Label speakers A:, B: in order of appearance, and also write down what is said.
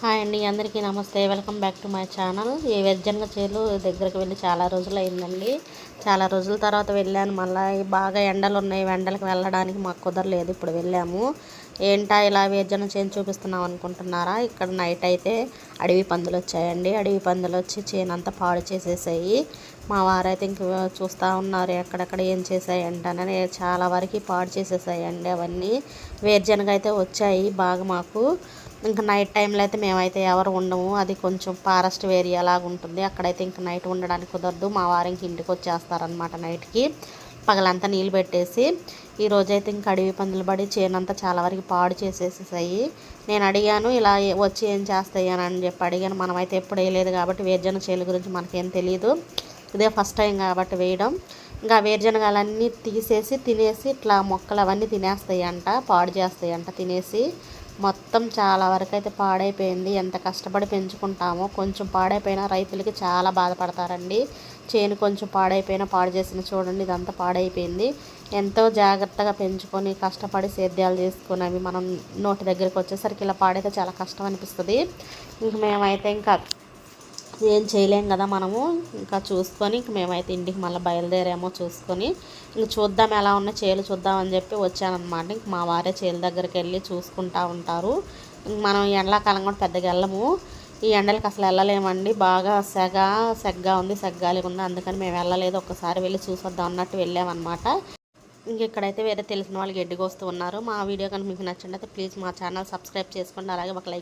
A: Hi అండి, అందరికీ నమస్తే. Welcome back to my channel. ఈ వెజ్జనగ చేలు దగ్గరికి వెళ్ళి చాలా రోజులు అయిందండి. చాలా రోజుల తర్వాత వెళ్ళాను. మళ్ళీ బాగా ఎండలు ఉన్నాయి, ఎండలకు వెళ్ళడానికి మాకు కుదరలేదు. ఇప్పుడు వెళ్ళాము. ఏంటా ఇలా వేరుజన చేను చూపిస్తున్నాం అనుకుంటున్నారా? ఇక్కడ నైట్ అయితే అడవి పందులు వచ్చాయండి. అడవి పందులు వచ్చి చేను అంతా పాడు చేసేసాయి. మా వారైతే ఇంక చూస్తూ ఉన్నారు ఎక్కడెక్కడ ఏం చేసాయి అంటానని. చాలా వరకు పాడు చేసేసాయండి అవన్నీ. వేరుజనగ అయితే వచ్చాయి బాగా మాకు. ఇంకా నైట్ టైంలో అయితే మేమైతే ఎవరు ఉండము. అది కొంచెం ఫారెస్ట్ ఏరియా లాగా ఉంటుంది. అక్కడైతే ఇంకా నైట్ ఉండడానికి కుదరదు. మా వారు ఇంక ఇంటికి వచ్చేస్తారనమాట నైట్కి. పగలంతా నీళ్ళు పెట్టేసి ఈరోజైతే ఇంక అడవి పందులు పడి చేనంతా చాలా వరకు పాడు చేసేసాయి. నేను అడిగాను ఇలా వచ్చి ఏం చేస్తాయి అని చెప్పి అడిగాను. మనమైతే ఎప్పుడు వేయలేదు కాబట్టి వేరుజన చేలు గురించి మనకేం తెలియదు. ఇదే ఫస్ట్ టైం కాబట్టి వేయడం. ఇంకా వేరుజనగాలన్నీ తీసేసి తినేసి ఇట్లా మొక్కలు అవన్నీ తినేస్తాయి అంట, పాడు చేస్తాయి అంట తినేసి. మొత్తం చాలా వరకు అయితే పాడైపోయింది. ఎంత కష్టపడి పెంచుకుంటామో కొంచెం పాడైపోయినా రైతులకి చాలా బాధపడతారండి. చేను కొంచెం పాడైపోయినా పాడు చేసిన చూడండి, ఇదంతా పాడైపోయింది. ఎంతో జాగ్రత్తగా పెంచుకొని కష్టపడి సేద్యాలు చేసుకొని అవి మనం నోటి దగ్గరికి వచ్చేసరికి ఇలా పాడైతే చాలా కష్టం అనిపిస్తుంది. ఇంక మేమైతే ఇంకా ఏం చేయలేం కదా మనము. ఇంకా చూసుకొని ఇంక మేమైతే ఇంటికి మళ్ళీ బయలుదేరామో చూసుకొని ఇంక చూద్దాం ఎలా ఉన్న చేలు చూద్దామని చెప్పి వచ్చానమాట. ఇంక మా వారే చేలు దగ్గరికి వెళ్ళి చూసుకుంటూ ఉంటారు. మనం ఎండాకాలం కూడా పెద్దగా వెళ్ళము. ఈ ఎండలకి అసలు వెళ్ళలేమండి. బాగా సెగ్గా ఉంది, సెగ్గాలిగా ఉంది. అందుకని మేము వెళ్ళలేదు. ఒక్కసారి వెళ్ళి చూసొద్దాం అన్నట్టు వెళ్ళామన్నమాట. ఇంక ఇక్కడైతే వేరే తెలిసిన వాళ్ళు గడ్డికి వస్తూ ఉన్నారు. మా వీడియో కనుక మీకు నచ్చినట్లయితే ప్లీజ్ మా ఛానల్ సబ్స్క్రైబ్ చేసుకోండి. అలాగే ఒక లైక్